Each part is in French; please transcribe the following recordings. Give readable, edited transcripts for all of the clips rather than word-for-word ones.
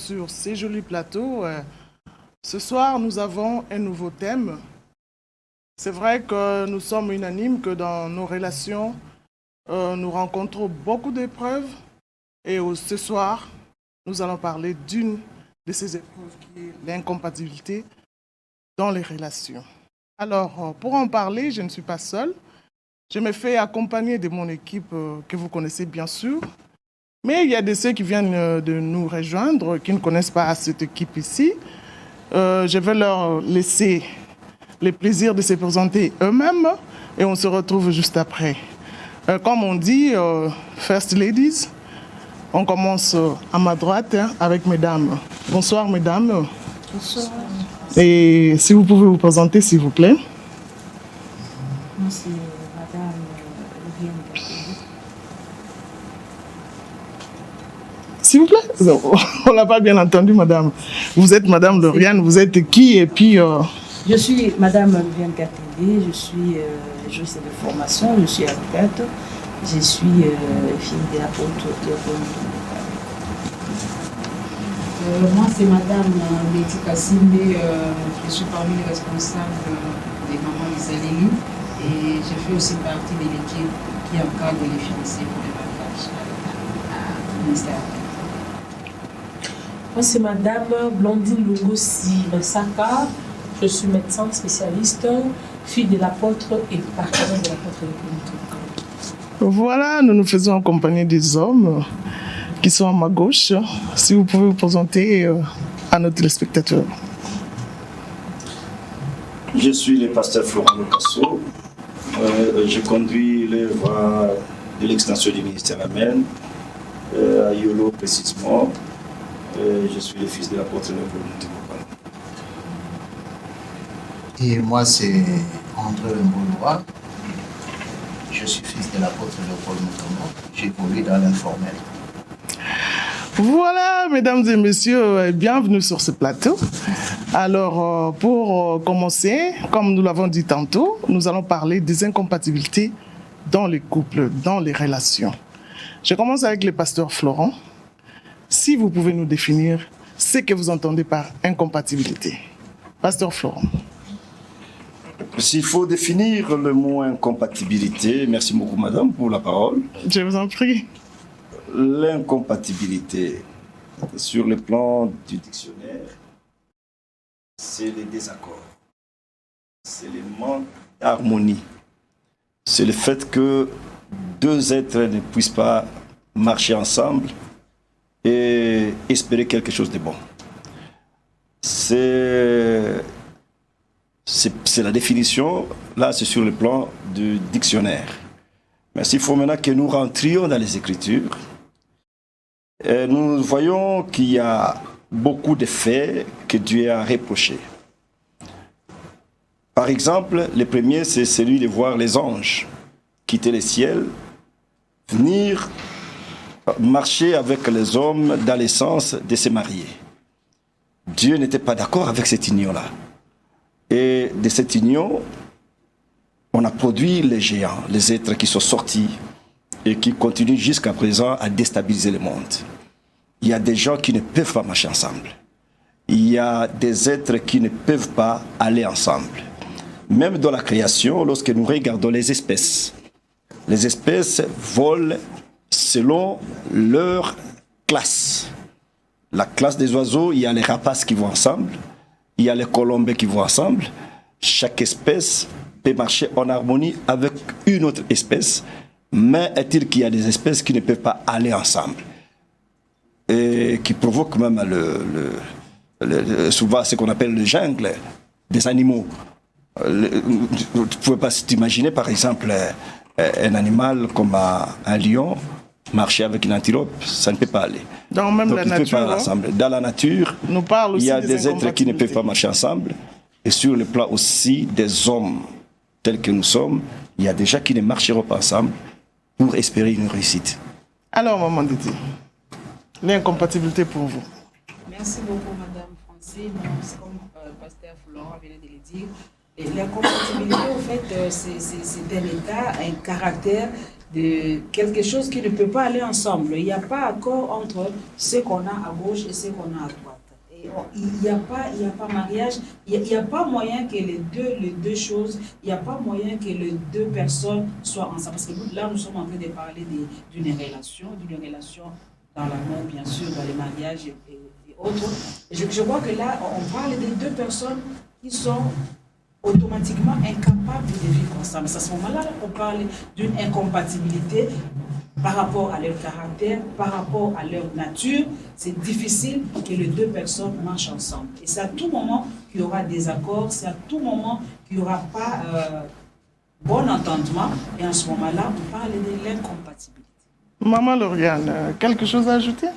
sur ces jolis plateaux. Ce soir, nous avons un nouveau thème. C'est vrai que nous sommes unanimes que dans nos relations, nous rencontrons beaucoup d'épreuves. Et ce soir, nous allons parler d'une de ces épreuves qui est l'incompatibilité dans les relations. Alors, pour en parler, je ne suis pas seule. Je me fais accompagner de mon équipe que vous connaissez bien sûr. Mais il y a de ceux qui viennent de nous rejoindre, qui ne connaissent pas cette équipe ici. Je vais leur laisser le plaisir de se présenter eux-mêmes et on se retrouve juste après. Comme on dit, First Ladies, on commence à ma droite avec mesdames. Bonsoir mesdames. Bonsoir. Et si vous pouvez vous présenter s'il vous plaît. Moi c'est madame Viviane Gateli. S'il vous plaît? Non, on n'a pas bien entendu, madame. Vous êtes madame Lauriane, vous êtes qui et puis... Je suis madame Viviane Gateli, je suis juriste de formation, je suis avocate, je suis fille de l'apôtre Léopold. Moi c'est madame Lady Kassimbe, je suis parmi les responsables des mamans Isaleli et je fais aussi partie de l'équipe qui encadre les financiers pour les mariages au ministère. Moi, c'est madame Blondine Lungosi Saka. Je suis médecin spécialiste, fille de l'apôtre et partenaire de l'apôtre de Léopold. Voilà, nous nous faisons accompagner des hommes qui sont à ma gauche. Si vous pouvez vous présenter à nos téléspectateurs. Je suis le pasteur Florent Locasso. Je conduis l'œuvre de l'extension du ministère Amen, à Yolo précisément. Je suis le fils de l'apôtre Léopold. Et moi, c'est André Mboulois. Je suis fils de l'apôtre Léopold Mutombo. J'évolue dans l'informel. Voilà, mesdames et messieurs, bienvenue sur ce plateau. Alors, pour commencer, comme nous l'avons dit tantôt, nous allons parler des incompatibilités dans les couples, dans les relations. Je commence avec le pasteur Florent. Si vous pouvez nous définir ce que vous entendez par incompatibilité. Pasteur Florent. S'il faut définir le mot incompatibilité, merci beaucoup madame pour la parole. Je vous en prie. L'incompatibilité, sur le plan du dictionnaire, c'est les désaccords, c'est le manque d'harmonie, c'est le fait que deux êtres ne puissent pas marcher ensemble et espérer quelque chose de bon. C'est la définition, là c'est sur le plan du dictionnaire. Mais s'il faut maintenant que nous rentrions dans les Écritures, nous voyons qu'il y a beaucoup de faits que Dieu a reprochés. Par exemple, le premier, c'est celui de voir les anges quitter le ciel, venir marcher avec les hommes dans le sens de se marier. Dieu n'était pas d'accord avec cette union-là. Et de cette union, on a produit les géants, les êtres qui sont sortis et qui continuent jusqu'à présent à déstabiliser le monde. Il y a des gens qui ne peuvent pas marcher ensemble. Il y a des êtres qui ne peuvent pas aller ensemble. Même dans la création, lorsque nous regardons les espèces volent selon leur classe. La classe des oiseaux, il y a les rapaces qui vont ensemble, il y a les colombes qui vont ensemble. Chaque espèce peut marcher en harmonie avec une autre espèce, mais est-il qu'il y a des espèces qui ne peuvent pas aller ensemble et qui provoquent même souvent ce qu'on appelle le jungle des animaux. Tu ne pouvais pas t'imaginer par exemple un animal comme un lion marcher avec une antilope, ça ne peut pas aller. Dans même la nature, dans la nature, il y a des êtres qui ne peuvent pas marcher ensemble. Et sur le plan aussi des hommes tels que nous sommes, il y a des gens qui ne marcheront pas ensemble pour espérer une réussite. Alors, maman Didi, l'incompatibilité pour vous. Merci beaucoup madame Francine. Comme pasteur Florent vient de le dire, L'incompatibilité, en fait, c'est un état, un caractère de quelque chose qui ne peut pas aller ensemble. Il n'y a pas accord entre ce qu'on a à gauche et ce qu'on a à droite. Et il n'y a pas mariage, il n'y a pas moyen que les deux choses, il n'y a pas moyen que les deux personnes soient ensemble. Parce que là, nous sommes en train de parler d'une relation dans l'amour, bien sûr, dans les mariages et autres. Je crois que là, on parle des deux personnes qui sont automatiquement incapables de vivre ensemble. C'est à ce moment-là qu'on parle d'une incompatibilité par rapport à leur caractère, par rapport à leur nature. C'est difficile que les deux personnes marchent ensemble. Et c'est à tout moment qu'il y aura des accords, c'est à tout moment qu'il n'y aura pas bon entendement. Et en ce moment-là, on parle de l'incompatibilité. Maman Lauriane, quelque chose à ajouter?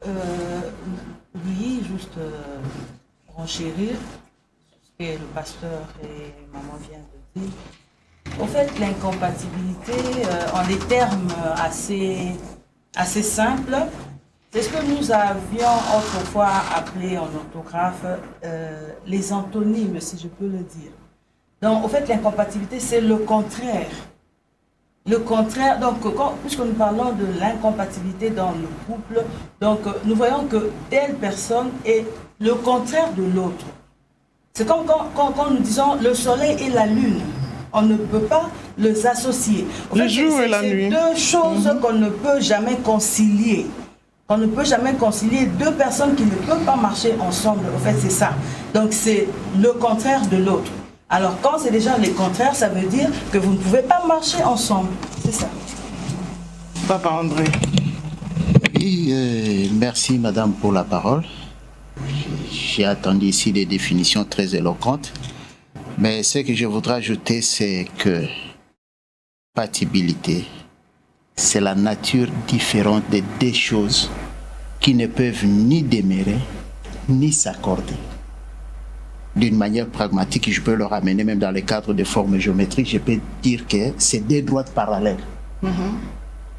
Oui, juste renchérir ce que le pasteur et maman viennent de dire. En fait, l'incompatibilité, en des termes assez simples, c'est ce que nous avions autrefois appelé en orthographe les antonymes, si je peux le dire. Donc, en fait, l'incompatibilité, c'est le contraire. Le contraire, donc, puisque nous parlons de l'incompatibilité dans le couple, donc nous voyons que telle personne est le contraire de l'autre. C'est comme quand nous disons le soleil et la lune. On ne peut pas les associer. En le jour et la nuit. C'est deux choses qu'on ne peut jamais concilier. On ne peut jamais concilier deux personnes qui ne peuvent pas marcher ensemble. En fait, c'est ça. Donc, c'est le contraire de l'autre. Alors, quand c'est déjà le contraire, ça veut dire que vous ne pouvez pas marcher ensemble. C'est ça. Papa André. Oui, merci madame pour la parole. J'ai attendu ici des définitions très éloquentes. Mais ce que je voudrais ajouter, c'est que compatibilité, c'est la nature différente des deux choses qui ne peuvent ni demeurer, ni s'accorder. D'une manière pragmatique, je peux le ramener même dans le cadre des formes géométriques, je peux dire que c'est deux droites parallèles.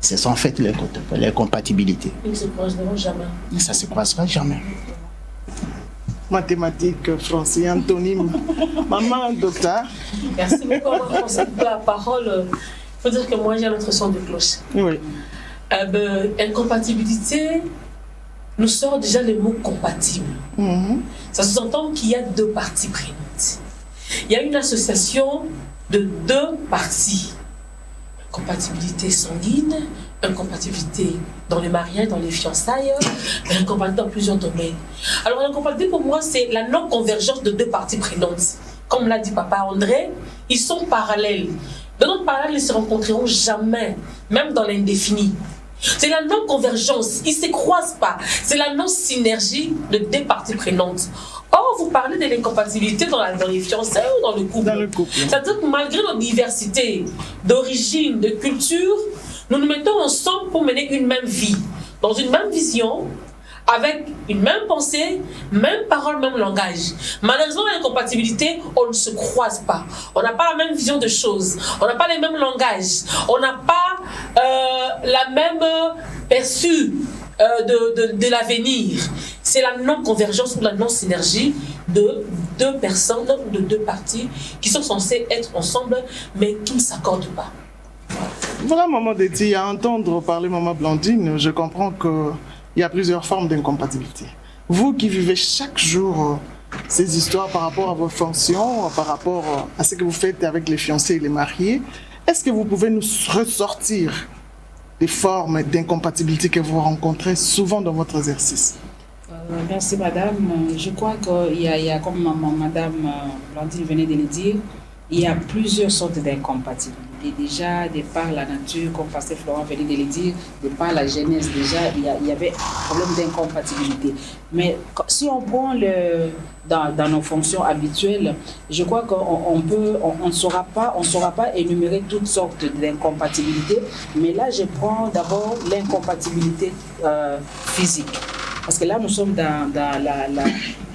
Ce sont en fait les compatibilités. Ils ne se croiseront jamais. Ça ne se croisera jamais. Mathématiques, français, antonyme. Maman, docteur. Merci beaucoup. On va passer la parole. Il faut dire que moi, j'ai un autre son de cloche. Oui. Incompatibilité nous sort déjà le mot compatible. Ça sous-entend qu'il y a deux parties prenantes. Il y a une association de deux parties. Incompatibilité sanguine, incompatibilité dans les mariages, dans les fiançailles, incompatibilité dans plusieurs domaines. Alors l'incompatibilité pour moi, c'est la non-convergence de deux parties prenantes. Comme l'a dit Papa André, ils sont parallèles. De notre parallèle, ils ne se rencontreront jamais, même dans l'indéfini. C'est la non-convergence, ils ne se croisent pas. C'est la non-synergie de deux parties prenantes. Or, vous parlez de l'incompatibilité dans les fiançailles ou dans le couple. Dans le couple. C'est-à-dire que malgré nos diversités d'origine, de culture, nous nous mettons ensemble pour mener une même vie, dans une même vision, avec une même pensée, même parole, même langage. Malheureusement, l'incompatibilité, on ne se croise pas. On n'a pas la même vision de choses. On n'a pas les mêmes langages. On n'a pas la même perçue de l'avenir. C'est la non-convergence ou la non-synergie de deux personnes, de deux parties qui sont censées être ensemble, mais qui ne s'accordent pas. Voilà, maman Déti, à entendre parler maman Blandine, je comprends qu'il y a plusieurs formes d'incompatibilité. Vous qui vivez chaque jour ces histoires par rapport à vos fonctions, par rapport à ce que vous faites avec les fiancés et les mariés, est-ce que vous pouvez nous ressortir des formes d'incompatibilité que vous rencontrez souvent dans votre exercice? Merci madame. Je crois qu'il y a, comme madame Blandine venait de le dire, il y a plusieurs sortes d'incompatibilité. Déjà, de par la nature, comme pasteur Florent venait de le dire, de par la jeunesse, déjà, il y avait un problème d'incompatibilité. Mais si on prend dans nos fonctions habituelles, je crois qu'on ne saura pas énumérer toutes sortes d'incompatibilités. Mais là, je prends d'abord l'incompatibilité physique. Parce que là, nous sommes dans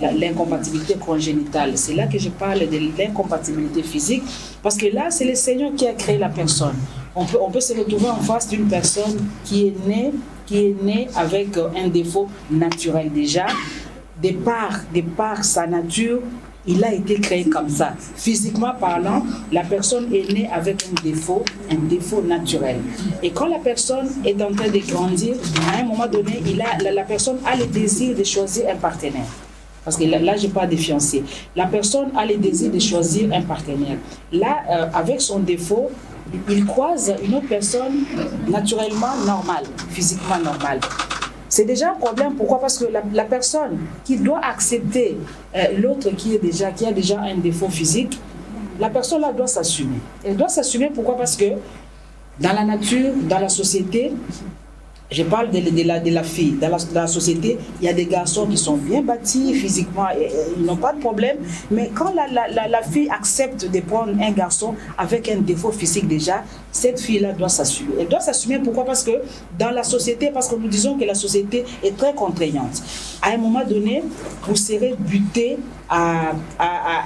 l'incompatibilité congénitale. C'est là que je parle de l'incompatibilité physique. Parce que là, c'est le Seigneur qui a créé la personne. On peut se retrouver en face d'une personne qui est née avec un défaut naturel déjà. De par sa nature, il a été créé comme ça. Physiquement parlant, la personne est née avec un défaut naturel. Et quand la personne est en train de grandir, à un moment donné, la personne a le désir de choisir un partenaire. Parce que là, je parle des fiancés. La personne a le désir de choisir un partenaire. Là, avec son défaut, il croise une autre personne naturellement normale, physiquement normale. C'est déjà un problème. Pourquoi? Parce que la personne qui doit accepter l'autre qui a déjà un défaut physique, la personne là doit s'assumer. Elle doit s'assumer. Pourquoi? Parce que dans la nature, dans la société, je parle de la fille. Dans la société, il y a des garçons qui sont bien bâtis physiquement, ils n'ont pas de problème. Mais quand la fille accepte de prendre un garçon avec un défaut physique déjà, cette fille-là doit s'assumer. Elle doit s'assumer. Pourquoi? Parce que dans la société, parce que nous disons que la société est très contraignante. À un moment donné, vous serez buté à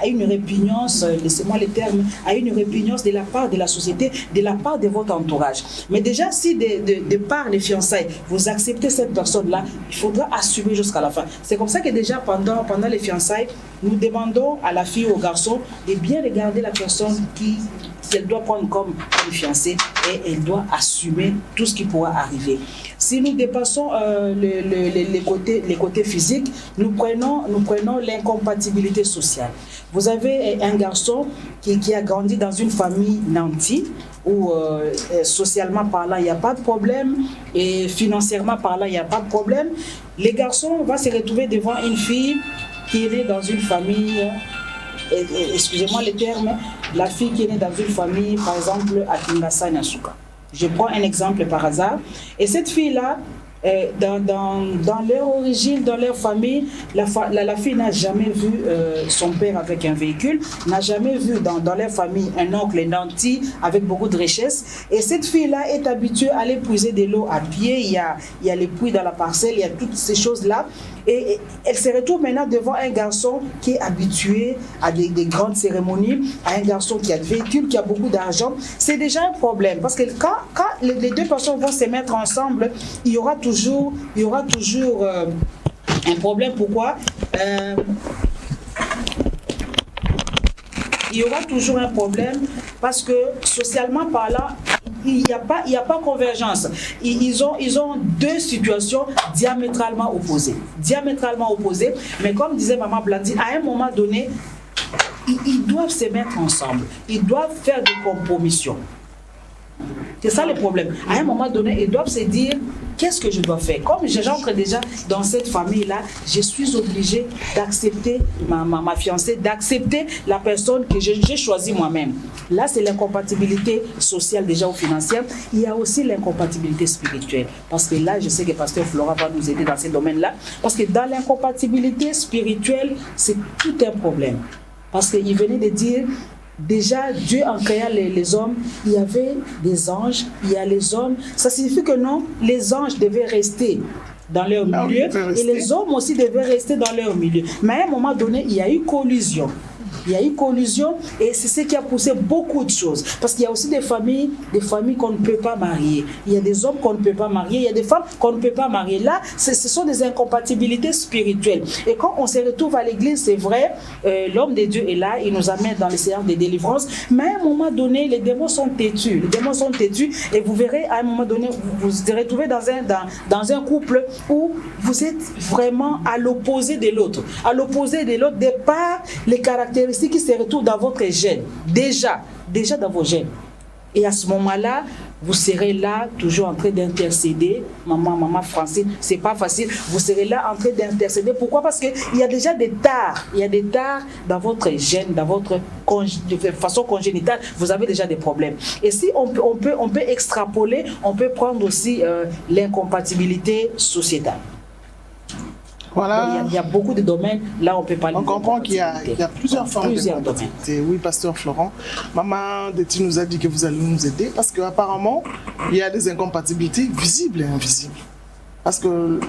une répugnance, laissez-moi le terme, à une répugnance de la part de la société, de la part de votre entourage. Mais déjà, si de par les fiançailles, vous acceptez cette personne-là, il faudra assumer jusqu'à la fin. C'est comme ça que déjà, pendant les fiançailles, nous demandons à la fille ou au garçon de bien regarder la personne qu'elle doit prendre comme fiancée et elle doit assumer tout ce qui pourra arriver. Si nous dépassons les côtés physiques, nous prenons l'incompatibilité sociale. Vous avez un garçon qui a grandi dans une famille nantie où socialement parlant, il n'y a pas de problème et financièrement parlant, il n'y a pas de problème. Les garçons vont se retrouver devant une fille qui est née dans une famille, excusez-moi le terme, la fille qui est née dans une famille, par exemple, à Kinshasa, Nasuka. Je prends un exemple par hasard. Et cette fille-là, dans leur origine, dans leur famille, la fille n'a jamais vu son père avec un véhicule, n'a jamais vu dans leur famille un oncle nanti avec beaucoup de richesse. Et cette fille-là est habituée à aller puiser de l'eau à pied. Il y a les puits dans la parcelle, il y a toutes ces choses-là. Et elle se retrouve maintenant devant un garçon qui est habitué à des grandes cérémonies, à un garçon qui a de véhicule, qui a beaucoup d'argent. C'est déjà un problème parce que quand les deux personnes vont se mettre ensemble, il y aura toujours un problème. Pourquoi? Il y aura toujours un problème parce que socialement parlant, il n'y a pas convergence. Ils ont deux situations diamétralement opposées. Mais comme disait Maman Blandine, à un moment donné, ils doivent se mettre ensemble. Ils doivent faire des compromissions. C'est ça le problème. À un moment donné, ils doivent se dire, qu'est-ce que je dois faire? Comme j'entre déjà dans cette famille-là, je suis obligée d'accepter ma fiancée, d'accepter la personne que j'ai choisie moi-même. Là, c'est l'incompatibilité sociale déjà ou financière. Il y a aussi l'incompatibilité spirituelle. Parce que là, je sais que Pasteur Flora va nous aider dans ces domaines-là. Parce que dans l'incompatibilité spirituelle, c'est tout un problème. Parce qu'il venait de dire... Déjà, Dieu en créant les hommes, il y avait des anges, il y a les hommes. Ça signifie que non, les anges devaient rester dans leur milieu et les hommes aussi devaient rester dans leur milieu. Mais à un moment donné, il y a eu collision. Et c'est ce qui a poussé beaucoup de choses. Parce qu'il y a aussi des familles qu'on ne peut pas marier. Il y a des hommes qu'on ne peut pas marier, il y a des femmes qu'on ne peut pas marier. Là, ce sont des incompatibilités spirituelles. Et quand on se retrouve à l'église, c'est vrai, l'homme de Dieu est là, il nous amène dans les séances de délivrance. Mais à un moment donné, les démons sont têtus. Et vous verrez, à un moment donné, vous vous retrouvez dans un couple où vous êtes vraiment à l'opposé de l'autre. De par les caractéristiques qui se retrouvent dans votre gène, déjà dans vos gènes. Et à ce moment-là, vous serez là, toujours en train d'intercéder. Maman Francine, c'est pas facile. Vous serez là en train d'intercéder. Pourquoi? Parce qu'il y a déjà des tares. Il y a des tares dans votre gène, dans votre de façon congénitale. Vous avez déjà des problèmes. Et si on peut extrapoler, on peut prendre aussi l'incompatibilité sociétale. Voilà. Il y a beaucoup de domaines, là on peut parler. On comprend qu'il y a plusieurs formes de compatibilité. Oui, Pasteur Florent. Maman Deti nous a dit que vous allez nous aider parce qu'apparemment, il y a des incompatibilités visibles et invisibles. Parce que